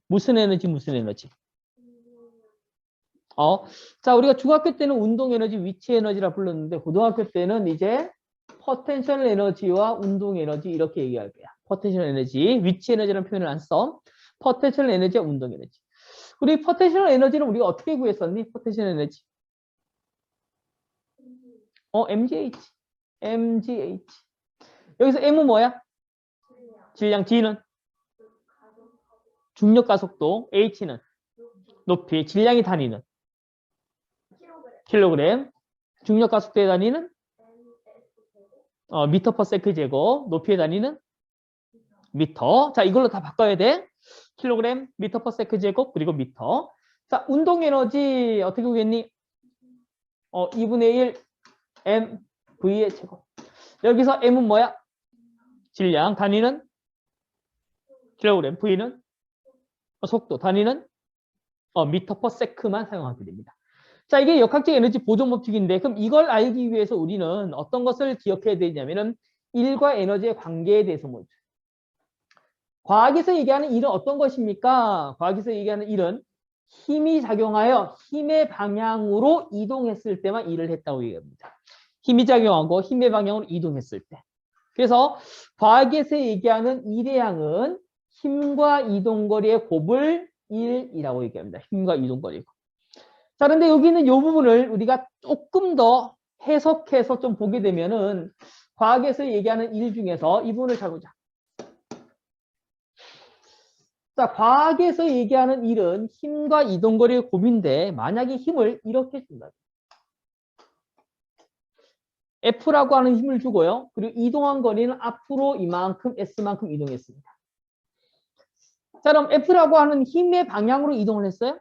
무슨 에너지, 무슨 에너지? 자, 우리가 중학교 때는 운동 에너지, 위치 에너지라 불렀는데, 고등학교 때는 이제 포텐셜 에너지와 운동 에너지 이렇게 얘기할 거야. 포텐셜 에너지, 위치 에너지라는 표현을 안 써. 포텐셜 에너지와 운동 에너지. 우리 포텐셜 에너지는 우리가 어떻게 구했었니? 포텐셜 에너지. MGH. MGH. 여기서 M은 뭐야? 질량. G는? 중력 가속도. H는? 높이. 질량이 단위는? 킬로그램. 중력 가속도의 단위는? 미터 퍼 세크 제곱. 높이의 단위는? 미터. 자, 이걸로 다 바꿔야 돼. 킬로그램, 미터 퍼 세크 제곱, 그리고 미터. 자, 운동 에너지 어떻게 구했니? 2분의 1 m v의 제곱. 여기서 m은 뭐야? 질량. 단위는? 킬로그램. v는? 속도. 단위는? 미터 퍼 세크만 사용하게 됩니다. 자, 이게 역학적 에너지 보존 법칙인데, 그럼 이걸 알기 위해서 우리는 어떤 것을 기억해야 되냐면은, 일과 에너지의 관계에 대해서 뭐죠? 과학에서 얘기하는 일은 어떤 것입니까? 과학에서 얘기하는 일은 힘이 작용하여 힘의 방향으로 이동했을 때만 일을 했다고 얘기합니다. 힘이 작용하고 힘의 방향으로 이동했을 때. 그래서 과학에서 얘기하는 일의 양은 힘과 이동거리의 곱을 1이라고 얘기합니다. 힘과 이동거리. 자, 그런데 여기 있는 이 부분을 우리가 조금 더 해석해서 좀 보게 되면은 과학에서 얘기하는 일 중에서 이 부분을 잘 보자. 자, 과학에서 얘기하는 일은 힘과 이동거리의 곱인데 만약에 힘을 이렇게 준다. F라고 하는 힘을 주고요. 그리고 이동한 거리는 앞으로 이만큼 S만큼 이동했습니다. 자, 그럼 F라고 하는 힘의 방향으로 이동을 했어요?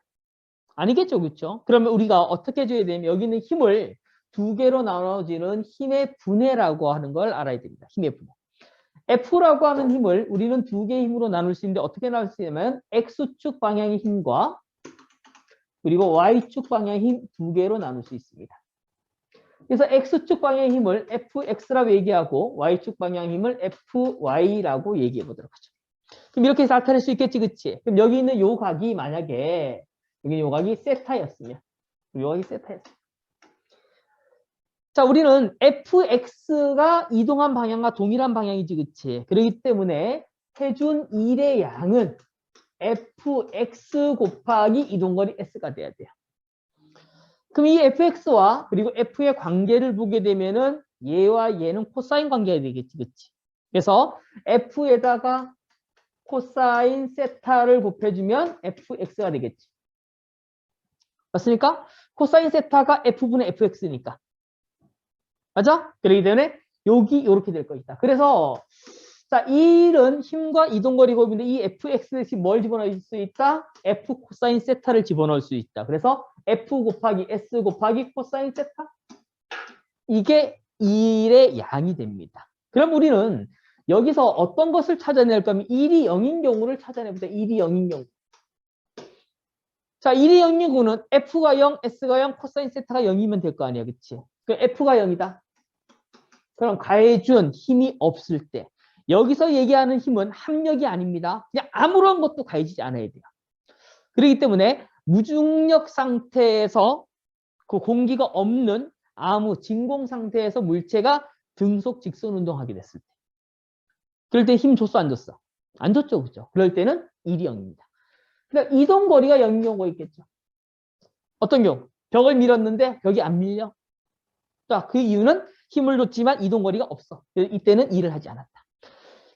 아니겠죠, 그렇죠? 그러면 우리가 어떻게 해줘야 되냐면 여기 있는 힘을 두 개로 나눠지는 힘의 분해라고 하는 걸 알아야 됩니다. 힘의 분해. F라고 하는 힘을 우리는 두 개의 힘으로 나눌 수 있는데 어떻게 나눌 수 있냐면 X축 방향의 힘과 그리고 Y축 방향의 힘 두 개로 나눌 수 있습니다. 그래서 X축 방향의 힘을 FX라고 얘기하고 Y축 방향의 힘을 FY라고 얘기해 보도록 하죠. 그럼 이렇게 해서 나타낼 수 있겠지, 그치? 그럼 여기 있는 요 각이 만약에 여기 요 각이 세타였으면 요 각이 세타였어요. 자, 우리는 fx가 이동한 방향과 동일한 방향이지, 그치? 그렇기 때문에 해준 일의 양은 fx 곱하기 이동거리 s가 돼야 돼요. 그럼 이 fx와 그리고 f의 관계를 보게 되면은 얘와 얘는 코사인 관계가 되겠지, 그치? 그래서 f에다가 코사인 세타를 곱해주면 fx가 되겠지. 맞습니까? 코사인 세타가 f분의 fx니까. 맞아? 그렇기 때문에 여기 이렇게 될 것이다. 그래서 자, 이 일은 힘과 이동거리 곱인데 이 fx 대신 뭘 집어넣을 수 있다? f 코사인 세타를 집어넣을 수 있다. 그래서 f 곱하기 s 곱하기 코사인 세타. 이게 일의 양이 됩니다. 그럼 우리는 여기서 어떤 것을 찾아낼 거면 1이 0인 경우를 찾아내보자. 1이 0인 경우. 자, 1이 0인 경우는 f가 0, s가 0, 코사인 세타가 0이면 될 거 아니야. 그치? 그럼 f가 0이다. 그럼 가해준 힘이 없을 때 여기서 얘기하는 힘은 합력이 아닙니다. 그냥 아무런 것도 가해지지 않아야 돼요. 그렇기 때문에 무중력 상태에서 그 공기가 없는 아무 진공 상태에서 물체가 등속 직선 운동하게 됐을 때 그럴 때 힘 줬어 안 줬어? 안 줬죠. 그렇죠? 그럴 때는 1이 0입니다. 그러니까 이동 거리가 0인 경우가 있겠죠. 어떤 경우? 벽을 밀었는데 벽이 안 밀려. 자, 그 이유는 힘을 줬지만 이동거리가 없어. 이때는 일을 하지 않았다.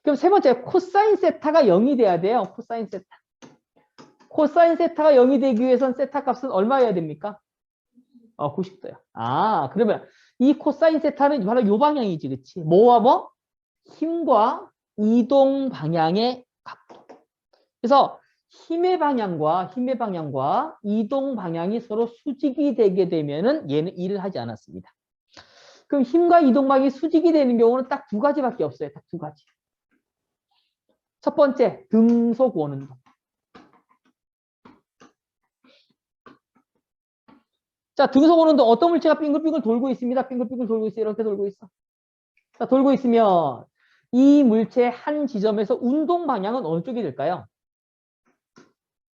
그럼 세 번째, 코사인 세타가 0이 돼야 돼요. 코사인 세타. 코사인 세타가 0이 되기 위해선 세타 값은 얼마여야 됩니까? 90도요. 아, 그러면 이 코사인 세타는 바로 이 방향이지, 그치? 뭐와 뭐? 힘과 이동 방향의 각도. 그래서 힘의 방향과 이동 방향이 서로 수직이 되게 되면은 얘는 일을 하지 않았습니다. 그럼 힘과 이동방이 수직이 되는 경우는 딱 두 가지밖에 없어요. 딱 두 가지. 첫 번째, 등속 원운동. 자, 등속 원운동 어떤 물체가 빙글빙글 돌고 있습니다. 빙글빙글 돌고 있어요. 이렇게 돌고 있어. 자, 돌고 있으면 이 물체의 한 지점에서 운동 방향은 어느 쪽이 될까요?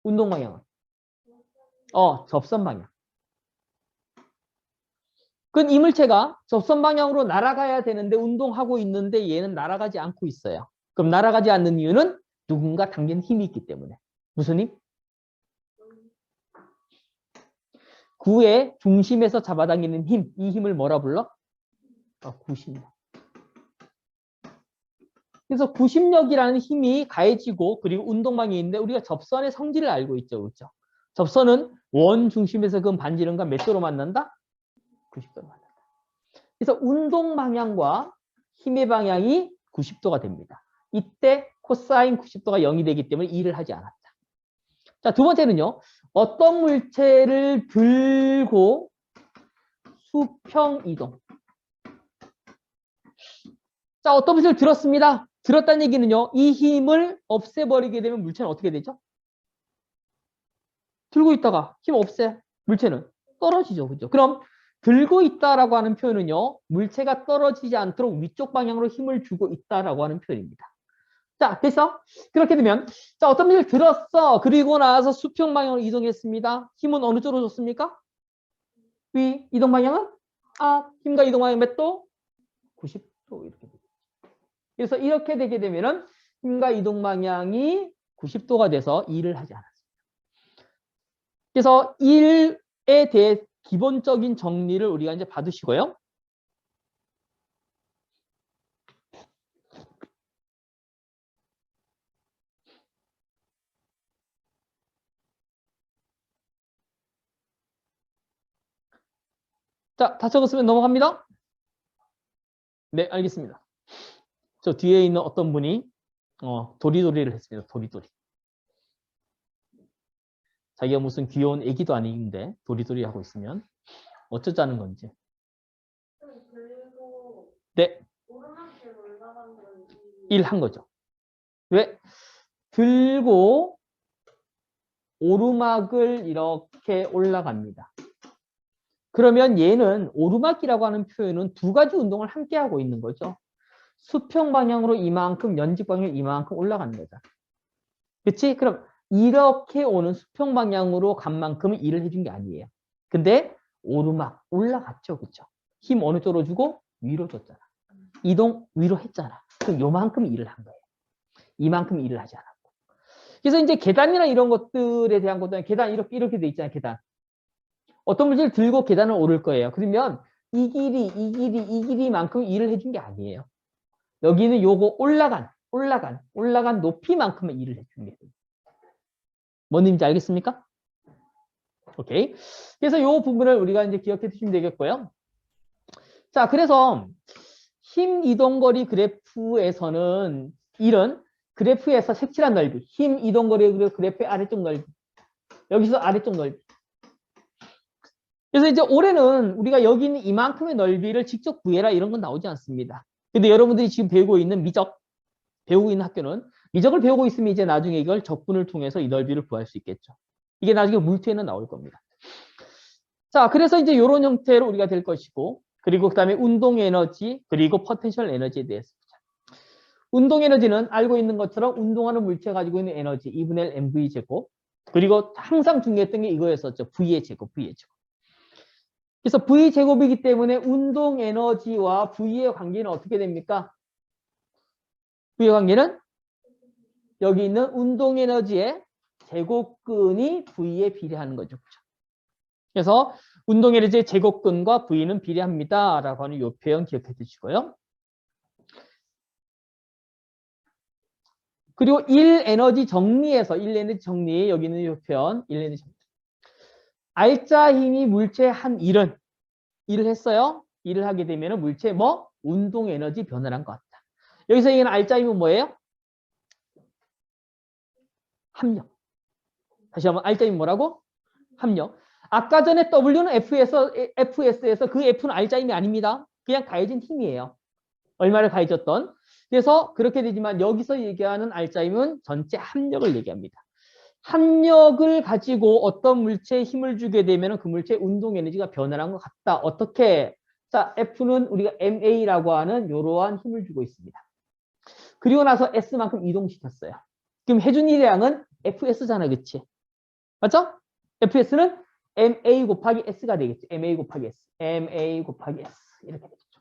운동 방향은? 접선 방향. 그건 이물체가 접선 방향으로 날아가야 되는데 운동하고 있는데 얘는 날아가지 않고 있어요. 그럼 날아가지 않는 이유는 누군가 당긴 힘이 있기 때문에. 무슨 힘? 구의 중심에서 잡아당기는 힘. 이 힘을 뭐라 불러? 구심력. 그래서 구심력이라는 힘이 가해지고 그리고 운동방향이 있는데 우리가 접선의 성질을 알고 있죠. 그렇죠? 접선은 원 중심에서 그 반지름과 몇 도로 만난다? 90도로 만난다. 그래서 운동 방향과 힘의 방향이 90도가 됩니다. 이때 코사인 90도가 0이 되기 때문에 일을 하지 않았다. 자, 두 번째는요. 어떤 물체를 들고 수평 이동. 자, 어떤 물체를 들었습니다. 들었다는 얘기는요. 이 힘을 없애버리게 되면 물체는 어떻게 되죠? 들고 있다가 힘 없애. 물체는 떨어지죠. 그죠? 그럼 들고 있다라고 하는 표현은요. 물체가 떨어지지 않도록 위쪽 방향으로 힘을 주고 있다라고 하는 표현입니다. 자, 됐어? 그렇게 되면 자, 어떤 물체를 들었어. 그리고 나서 수평 방향으로 이동했습니다. 힘은 어느 쪽으로 줬습니까? 위. 이동 방향은? 힘과 이동 방향 몇 도? 90도 이렇게 되죠. 그래서 이렇게 되게 되면은 힘과 이동 방향이 90도가 돼서 일을 하지 않았습니다. 그래서 일에 대해 기본적인 정리를 우리가 이제 받으시고요. 자, 다 적었으면 넘어갑니다. 네, 알겠습니다. 저 뒤에 있는 어떤 분이 도리도리를 했습니다. 도리도리. 자기가 무슨 귀여운 애기도 아닌데 도리도리 하고 있으면 어쩌자는 건지. 네. 일한 거죠. 왜? 들고 오르막을 이렇게 올라갑니다. 그러면 얘는 오르막이라고 하는 표현은 두 가지 운동을 함께 하고 있는 거죠. 수평 방향으로 이만큼, 연직 방향으로 이만큼 올라가는 거죠. 그치? 그럼 이렇게 오는 수평 방향으로 간 만큼은 일을 해준 게 아니에요. 근데 오르막 올라갔죠. 그쵸? 힘 어느 쪽으로 주고? 위로 줬잖아. 이동 위로 했잖아. 그럼 요만큼 일을 한 거예요. 이만큼 일을 하지 않았고. 그래서 이제 계단이나 이런 것들에 대한 것도 계단 이렇게 돼 있잖아요. 계단. 어떤 물질을 들고 계단을 오를 거예요. 그러면 이 길이만큼 일을 해준 게 아니에요. 여기는 요거 올라간 높이만큼은 일을 해준 게 돼요. 뭔 의미인지 알겠습니까? 오케이. 그래서 요 부분을 우리가 이제 기억해 두시면 되겠고요. 자, 그래서 힘 이동거리 그래프에서는 이런 그래프에서 색칠한 넓이, 힘 이동거리 그래프의 아래쪽 넓이, 여기서 아래쪽 넓이. 그래서 이제 올해는 우리가 여기 있는 이만큼의 넓이를 직접 구해라 이런 건 나오지 않습니다. 근데 여러분들이 지금 배우고 있는 배우고 있는 학교는 미적을 배우고 있으면 이제 나중에 이걸 적분을 통해서 이 넓이를 구할 수 있겠죠. 이게 나중에 물투에는 나올 겁니다. 자, 그래서 이제 이런 형태로 우리가 될 것이고, 그리고 그 다음에 운동 에너지, 그리고 포텐셜 에너지에 대해서. 운동 에너지는 알고 있는 것처럼 운동하는 물체가 가지고 있는 에너지 2분의 1 mv 제곱. 그리고 항상 중요했던 게 이거였었죠. v의 제곱, v의 제곱. 그래서 v 제곱이기 때문에 운동 에너지와 v의 관계는 어떻게 됩니까? v의 관계는 여기 있는 운동 에너지의 제곱근이 v에 비례하는 거죠. 그래서 운동 에너지의 제곱근과 v는 비례합니다. 라고 하는 이 표현 기억해 두시고요. 그리고 1에너지 정리에서 1에너지 정리 여기 있는 이 표현 1에너지 정리. 알짜 힘이 물체 한 일을 했어요. 일을 하게 되면 물체 운동 에너지 변화한 것 같다. 여기서 얘기하는 알짜 힘은 뭐예요? 합력. 다시 한번 알짜 힘은 뭐라고? 합력. 아까 전에 W는 FS에서 그 F는 알짜 힘이 아닙니다. 그냥 가해진 힘이에요. 얼마를 가해졌던. 그래서 그렇게 되지만 여기서 얘기하는 알짜 힘은 전체 합력을 얘기합니다. 합력을 가지고 어떤 물체에 힘을 주게 되면 그 물체의 운동 에너지가 변화한 것 같다. 어떻게? 자, F는 우리가 MA라고 하는 이러한 힘을 주고 있습니다. 그리고 나서 S만큼 이동시켰어요. 그럼 해준 일량은 FS잖아, 그치? 맞죠? fs는 ma 곱하기 s가 되겠죠. ma 곱하기 s. ma 곱하기 s. 이렇게 되겠죠.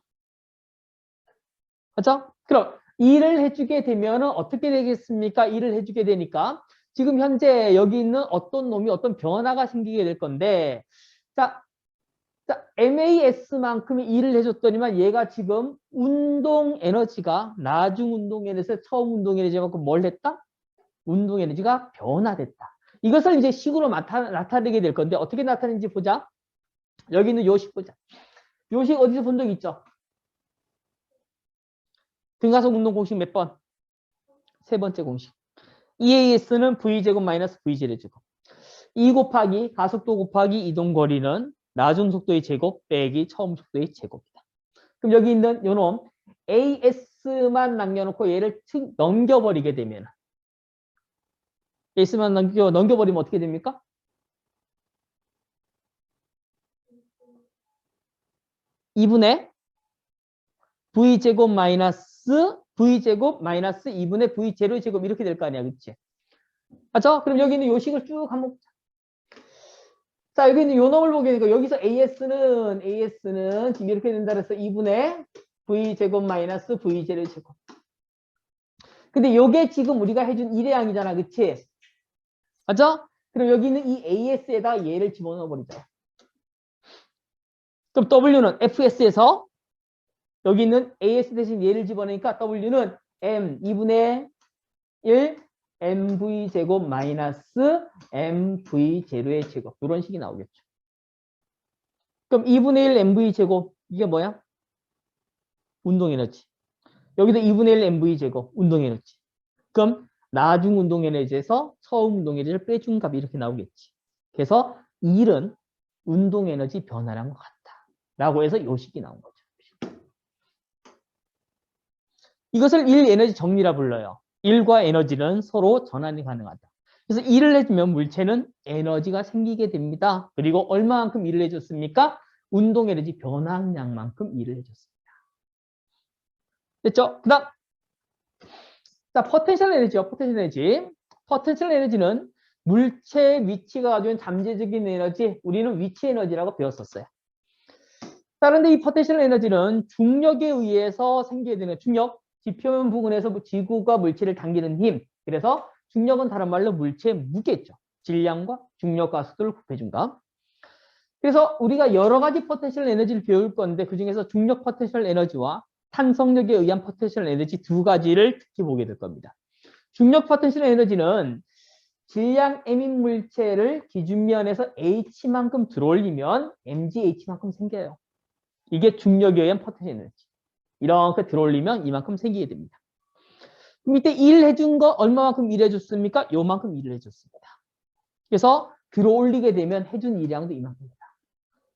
맞죠? 그럼 일을 해주게 되면 어떻게 되겠습니까? 일을 해주게 되니까 지금 현재 여기 있는 어떤 놈이 어떤 변화가 생기게 될 건데 자, MAS만큼의 일을 해줬더니만 얘가 지금 운동 에너지가 나중 운동 에너지에서 처음 운동 에너지만큼 뭘 했다? 운동 에너지가 변화됐다. 이것을 이제 식으로 나타내게 될 건데 어떻게 나타내는지 보자. 여기 있는 요식 보자. 요식 어디서 본 적 있죠? 등가속 운동 공식 몇 번? 세 번째 공식. EAS는 V제곱 마이너스 VZ제곱. 2 곱하기 가속도 곱하기 이동거리는 나중 속도의 제곱 빼기 처음 속도의 제곱이다. 그럼 여기 있는 요놈 AS만 남겨놓고 얘를 넘겨버리게 되면 AS만 넘겨버리면 어떻게 됩니까? (2분의) V제곱 마이너스 V제곱 마이너스 2분의 V0 제곱 이렇게 될 거 아니야. 그치? 맞죠? 그럼 여기 있는 요식을 쭉 한번 보자. 자, 여기 있는 요 놈을 보게 되니까 여기서 AS는 지금 이렇게 된다 그래서 2분의 V제곱 마이너스 V0 제곱. 근데 요게 지금 우리가 해준 일의 양이잖아. 그치? 맞죠? 그럼 여기 있는 이 AS에다 얘를 집어넣어 버리자. 그럼 W는 FS에서 여기 있는 AS 대신 얘를 집어넣으니까 W는 M 2분의 1 MV 제곱 마이너스 MV 제로의 제곱 이런 식이 나오겠죠. 그럼 2분의 1 MV 제곱 이게 뭐야? 운동 에너지. 여기도 2분의 1 MV 제곱 운동 에너지. 그럼 나중 운동 에너지에서 처음 운동 에너지를 빼준 값이 이렇게 나오겠지. 그래서 일은 운동 에너지 변화량 것 같다. 라고 해서 요 식이 나온 거죠. 이것을 일 에너지 정리라 불러요. 일과 에너지는 서로 전환이 가능하다. 그래서 일을 해주면 물체는 에너지가 생기게 됩니다. 그리고 얼마만큼 일을 해줬습니까? 운동 에너지 변화량만큼 일을 해줬습니다. 됐죠? 그 다음 자, 포텐셜 에너지요. 포텐셜 에너지. 포텐셜 에너지는 물체 위치가 가지고 잠재적인 에너지, 우리는 위치 에너지라고 배웠었어요. 그런데 이 포텐셜 에너지는 중력에 의해서 생기게 되는 중력, 지표면 부근에서 지구가 물체를 당기는 힘. 그래서 중력은 다른 말로 물체의 무게죠. 질량과 중력과 속도를 곱해준다. 그래서 우리가 여러 가지 포텐셜 에너지를 배울 건데 그중에서 중력 포텐셜 에너지와 탄성력에 의한 포텐셜 에너지 두 가지를 특히 보게 될 겁니다. 중력 포텐셜 에너지는 질량 M인 물체를 기준면에서 H만큼 들어올리면 MGH만큼 생겨요. 이게 중력에 의한 포텐셜 에너지. 이렇게 들어올리면 이만큼 생기게 됩니다. 밑에 일 해준 거 얼마만큼 일해줬습니까? 요만큼 일을 해줬습니다. 그래서 들어올리게 되면 해준 일량도 이만큼입니다.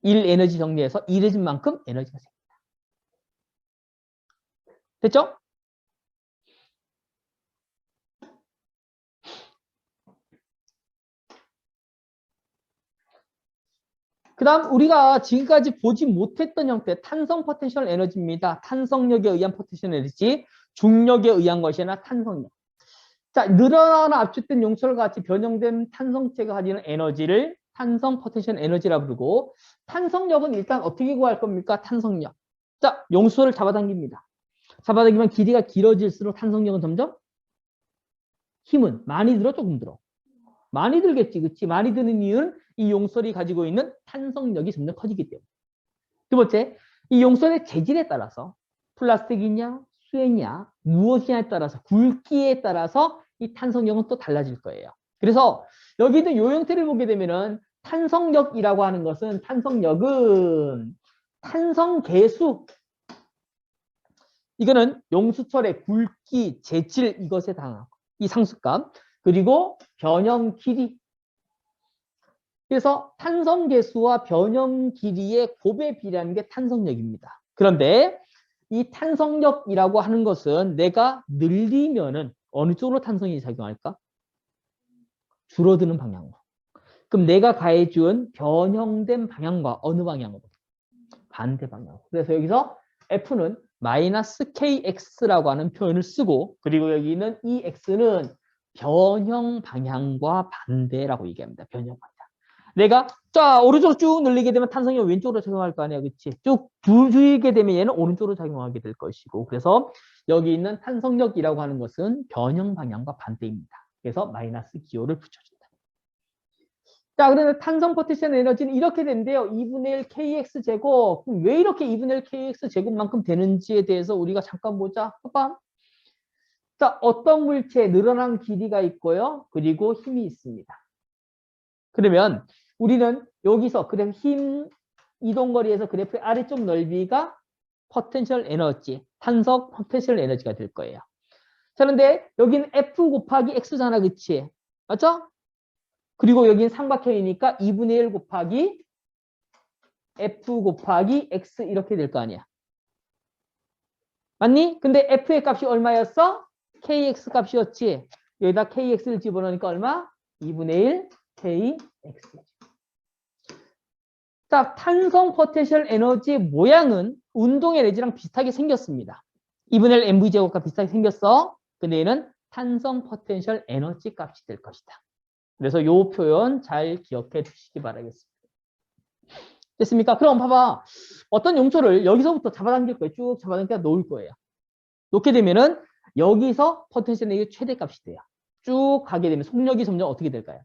일 에너지 정리해서 일해준 만큼 에너지가 생깁니다. 됐죠? 그 다음 우리가 지금까지 보지 못했던 형태 탄성 포텐셜 에너지입니다. 탄성력에 의한 포텐셜 에너지, 중력에 의한 것이나 탄성력. 자, 늘어나거나 압축된 용철과 같이 변형된 탄성체가 가지는 에너지를 탄성 포텐셜 에너지라 부르고 탄성력은 일단 어떻게 구할 겁니까? 탄성력. 자, 용수를 잡아당깁니다. 잡아당기면 길이가 길어질수록 탄성력은 점점 힘은 많이 들어 조금 들어. 많이 들겠지. 그치? 많이 드는 이유는 이 용설이 가지고 있는 탄성력이 점점 커지기 때문에. 두 번째, 이 용설의 재질에 따라서 플라스틱이냐 수혜냐 무엇이냐에 따라서 굵기에 따라서 이 탄성력은 또 달라질 거예요. 그래서 여기 있는 요 형태를 보게 되면은 탄성력이라고 하는 것은 탄성력은 탄성계수 이거는 용수철의 굵기, 재질 이것에 해당하고 이 상수값 그리고 변형 길이 그래서 탄성계수와 변형 길이의 곱에 비례하는 게 탄성력입니다. 그런데 이 탄성력이라고 하는 것은 내가 늘리면은 어느 쪽으로 탄성이 작용할까? 줄어드는 방향으로. 그럼 내가 가해준 변형된 방향과 어느 방향으로? 반대 방향으로. 그래서 여기서 F는 마이너스 KX라고 하는 표현을 쓰고 그리고 여기는 이 X는 변형 방향과 반대라고 얘기합니다. 변형 방향. 내가 자 오른쪽으로 쭉 늘리게 되면 탄성이 왼쪽으로 작용할 거 아니야, 그렇지? 쭉 줄이게 되면 얘는 오른쪽으로 작용하게 될 것이고, 그래서 여기 있는 탄성력이라고 하는 것은 변형 방향과 반대입니다. 그래서 마이너스 기호를 붙여준다. 자, 그러면 탄성 포텐셜 에너지는 이렇게 된대요. 2분의 1 kx 제곱. 그럼 왜 이렇게 2분의 1 kx 제곱만큼 되는지에 대해서 우리가 잠깐 보자. 봐봐. 자, 어떤 물체에 늘어난 길이가 있고요. 그리고 힘이 있습니다. 그러면 우리는 여기서 그래프 힘 이동거리에서 그래프의 아래쪽 넓이가 포텐셜 에너지, 탄성 포텐셜 에너지가 될 거예요. 자, 그런데 여기는 F 곱하기 X잖아, 그치? 맞죠? 그리고 여기는 삼각형이니까 2분의 1 곱하기 F 곱하기 X 이렇게 될 거 아니야. 맞니? 근데 F의 값이 얼마였어? KX 값이었지. 여기다 KX를 집어넣으니까 얼마? 2분의 1 KX. 자, 탄성 포텐셜 에너지 모양은 운동 에너지랑 비슷하게 생겼습니다. 2분의 1 mv 제곱과 비슷하게 생겼어. 근데 얘는 탄성 포텐셜 에너지 값이 될 것이다. 그래서 이 표현 잘 기억해 두시기 바라겠습니다. 됐습니까? 그럼 봐봐. 어떤 용초를 여기서부터 잡아당길 거예요. 쭉 잡아당겨 놓을 거예요. 놓게 되면은 여기서 포텐셜 에너지 최대값이 돼요. 쭉 가게 되면 속력이 점점 어떻게 될까요?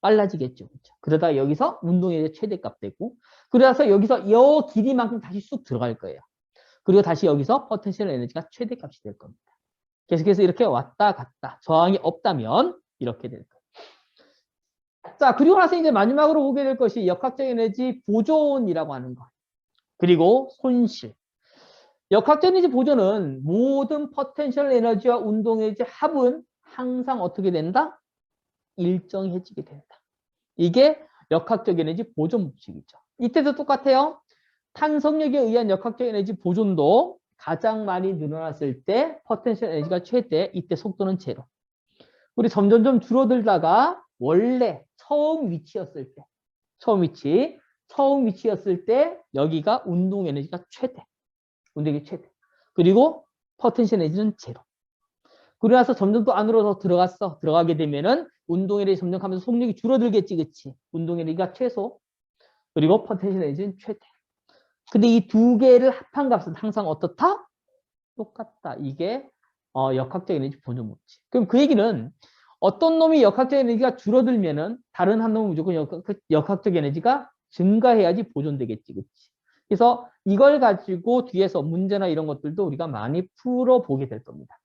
빨라지겠죠. 그렇죠? 그러다가 여기서 운동의 최대값 되고, 그래서 여기서 이 길이만큼 다시 쑥 들어갈 거예요. 그리고 다시 여기서 포텐셜 에너지가 최대값이 될 겁니다. 계속해서 이렇게 왔다 갔다 저항이 없다면 이렇게 될 거예요. 자, 그리고 나서 이제 마지막으로 보게 될 것이 역학적 에너지 보존이라고 하는 거. 그리고 손실. 역학적 에너지 보존은 모든 포텐셜 에너지와 운동 에너지 합은 항상 어떻게 된다? 일정해지게 된다. 이게 역학적 에너지 보존 법칙이죠. 이때도 똑같아요. 탄성력에 의한 역학적 에너지 보존도 가장 많이 늘어났을 때 포텐셜 에너지가 최대, 이때 속도는 제로. 우리 점점점 줄어들다가 원래 처음 위치였을 때, 처음 위치였을 때 여기가 운동 에너지가 최대, 운동이 최대. 그리고 포텐셜 에너지는 제로. 그러고 나서 점점 더 안으로 더 들어가게 되면은 운동 에너지 점점 하면서 속력이 줄어들겠지, 그치? 운동 에너지가 최소, 그리고 포텐셜 에너지는 최대. 근데 이 두 개를 합한 값은 항상 어떻다? 똑같다. 이게 역학적 에너지 보존 법칙. 그럼 그 얘기는 어떤 놈이 역학적 에너지가 줄어들면은 다른 한 놈은 무조건 역학적 에너지가 증가해야지 보존되겠지, 그치? 그래서 이걸 가지고 뒤에서 문제나 이런 것들도 우리가 많이 풀어보게 될 겁니다.